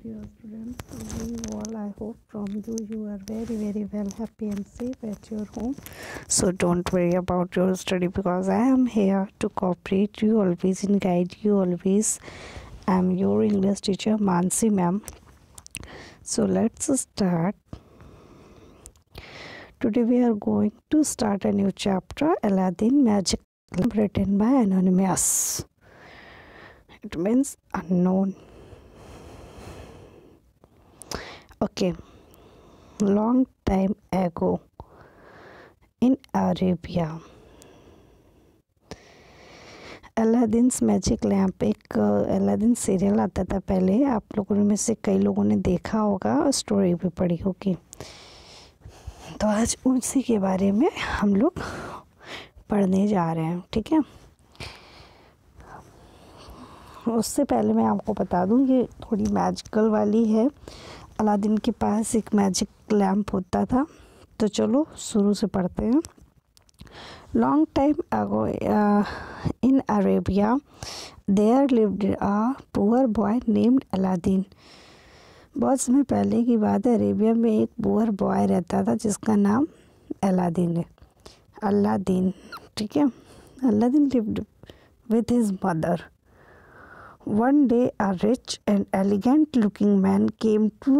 dear students. We all, I hope from you are very well, happy and safe at your home. So don't worry about your study because I am here to cooperate you always and guide you always. I am your English teacher Mansi ma'am. So let's start. Today we are going to start a new chapter, Aladdin Magic Lamp, written by Anonymous. It means unknown. Okay, long time ago in Arabia, Aladdin's magic lamp एक Aladdin serial आता था पहले। आप लोगों में से कई लोगों ने देखा होगा, स्टोरी भी पढ़ी होगी। तो आज उसी के बारे में हम लोग पढ़ने जा रहे हैं, ठीक है। उससे पहले मैं आपको बता दूं, ये थोड़ी मैजिकल वाली है। अलादीन के पास एक मैजिक लैम्प होता था। तो चलो शुरू से पढ़ते हैं। Long time ago in Arabia there lived a poor boy named Aladdin. बहुत समय पहले की बात है, अरेबिया में एक पुअर बॉय रहता था जिसका नाम अलादीन है। अलादीन, ठीक है। Aladdin lived with his mother. One day, a rich and elegant-looking man came to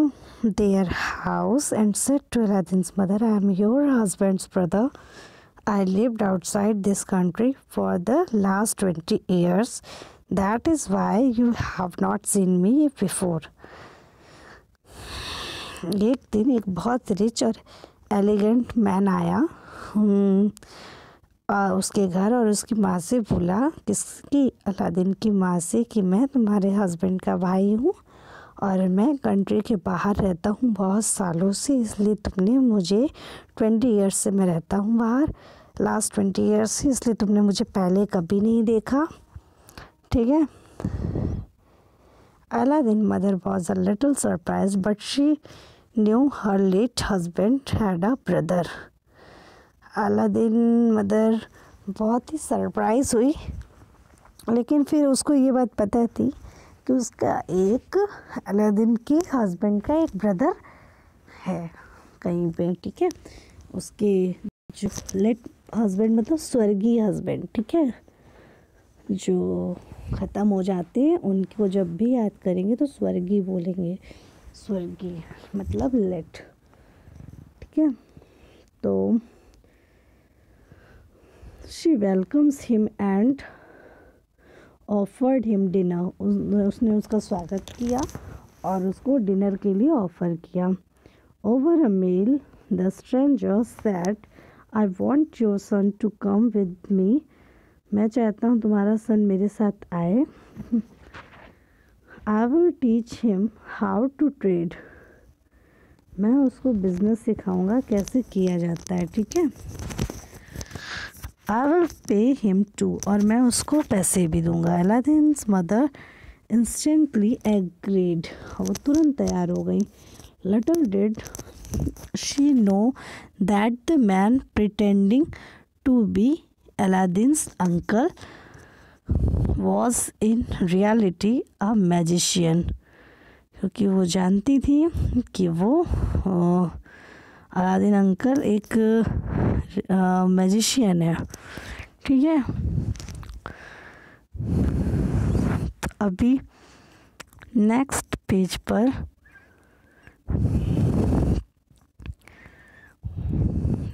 their house and said to Aladdin's mother, "I am your husband's brother. I lived outside this country for the last 20 years. That is why you have not seen me before." एक दिन एक बहुत rich और elegant man आया उसके घर और उसकी माँ से बोला, किसकी? अलादीन की माँ से, कि मैं तुम्हारे हस्बैंड का भाई हूँ और मैं कंट्री के बाहर रहता हूँ बहुत सालों से, इसलिए तुमने मुझे 20 ईयर्स से मैं रहता हूँ बाहर, लास्ट 20 ईयर्स से, इसलिए तुमने मुझे पहले कभी नहीं देखा, ठीक है। Aladdin mother was a little surprise but she knew her late husband had a brother. Aladdin mother बहुत ही सरप्राइज़ हुई, लेकिन फिर उसको ये बात पता थी कि उसका एक अलादीन के हस्बैंड का एक ब्रदर है कहीं पे, ठीक है। उसके जो लेट हस्बैंड मतलब स्वर्गीय हस्बैंड, ठीक है, जो ख़त्म हो जाते हैं उनको जब भी याद करेंगे तो स्वर्गीय बोलेंगे। स्वर्गीय मतलब लेट, ठीक है। तो she welcomes him and offered him dinner. उसने उसका स्वागत किया और उसको डिनर के लिए ऑफ़र किया। Over a meal, the stranger said, "I want your son to come with me." मैं चाहता हूँ तुम्हारा सन मेरे साथ आए। I will teach him how to trade. मैं उसको बिजनेस सिखाऊंगा कैसे किया जाता है, ठीक है। I will pay him too, और मैं उसको पैसे भी दूंगा। Aladdin's mother instantly agreed. वो तुरंत तैयार हो गई। Little did she know that the man pretending to be Aladdin's uncle was in reality a magician. क्योंकि वो जानती थी कि वो अलादीन अंकल एक मैजिशियन है, ठीक है। तो अभी नेक्स्ट पेज पर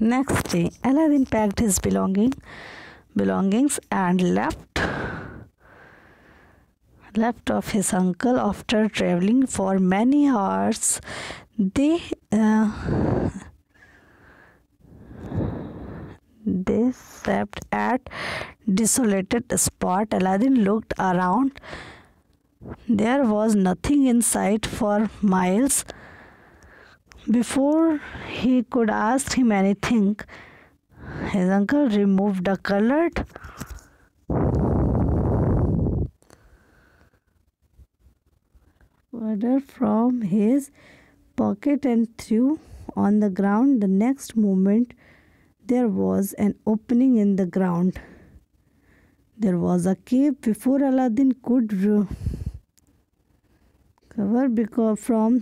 next day Aladdin packed his belongings and left of his uncle after traveling for many hours. They slept at desolated spot. Aladdin looked around. There was nothing in sight for miles. Before he could ask him anything, his uncle removed a colored powder from his pocket and threw on the ground. The next moment, there was an opening in the ground. There was a cave. Before Aladdin could cover because from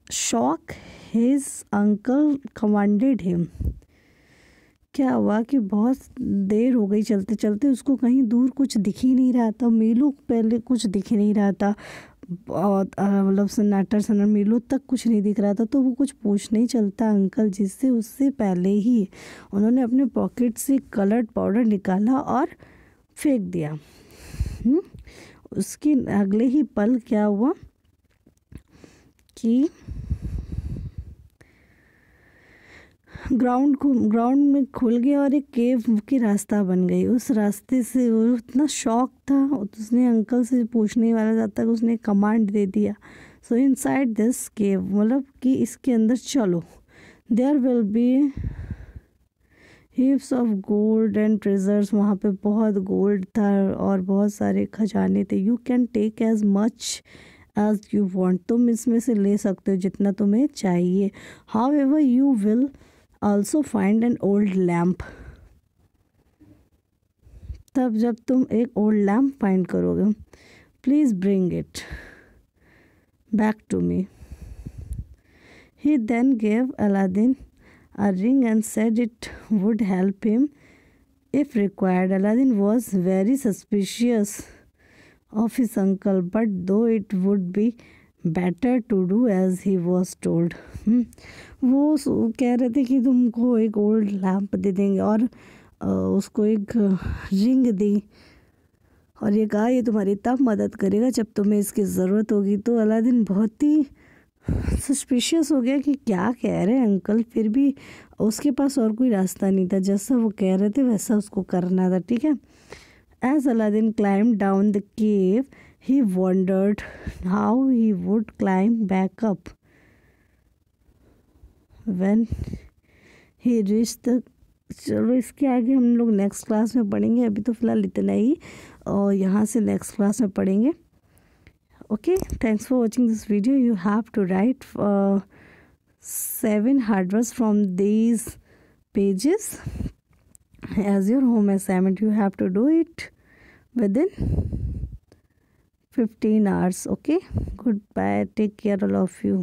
shock his uncle commanded him. क्या हुआ कि बहुत देर हो गई चलते चलते, उसको कहीं दूर कुछ दिख ही नहीं रहा था, मीलों पहले कुछ दिख ही नहीं रहा था, मतलब सन्नाटा मीलों तक कुछ नहीं दिख रहा था। तो वो कुछ पूछ नहीं चलता अंकल जिससे उससे पहले ही उन्होंने अपने पॉकेट से कलर्ड पाउडर निकाला और फेंक दिया। उसके अगले ही पल क्या हुआ कि ग्राउंड में खुल गया और एक केव की रास्ता बन गई। उस रास्ते से वो इतना शॉक था, उसने अंकल से पूछने वाला जब तक उसने कमांड दे दिया। सो इनसाइड दिस केव, मतलब कि इसके अंदर चलो, there will be heaps of gold and treasures. वहाँ पे बहुत गोल्ड था और बहुत सारे खजाने थे। You can take as much as you want, तुम इसमें से ले सकते हो जितना तुम्हें चाहिए। However you will also find an old lamp. तब जब तुम एक ओल्ड लैम्प फाइंड करोगे, please bring it back to me. He then gave Aladdin a ring and said it would help him if required. Aladdin was very suspicious of his uncle, but though it would be better to do as he was told. वो कह रहे थे कि तुमको एक old lamp दे देंगे और उसको एक रिंग दी और ये कहा ये तुम्हारी तब मदद करेगा जब तुम्हें इसकी ज़रूरत होगी। तो अलादीन बहुत ही सस्पिशियस हो गया कि क्या कह रहे हैं अंकल, फिर भी उसके पास और कोई रास्ता नहीं था, जैसा वो कह रहे थे वैसा उसको करना था, ठीक है। As Aladdin climb down the cave he wondered how he would climb back up when he reached the. चलो इसके आगे हम लोग नेक्स्ट क्लास में पढ़ेंगे, अभी तो फ़िलहाल इतना ही और यहाँ से नेक्स्ट क्लास में पढ़ेंगे। Okay, thanks for watching this video. You have to write 7 hard words from these pages as your home assignment. You have to do it within 15 hours. Okay, goodbye, take care all of you.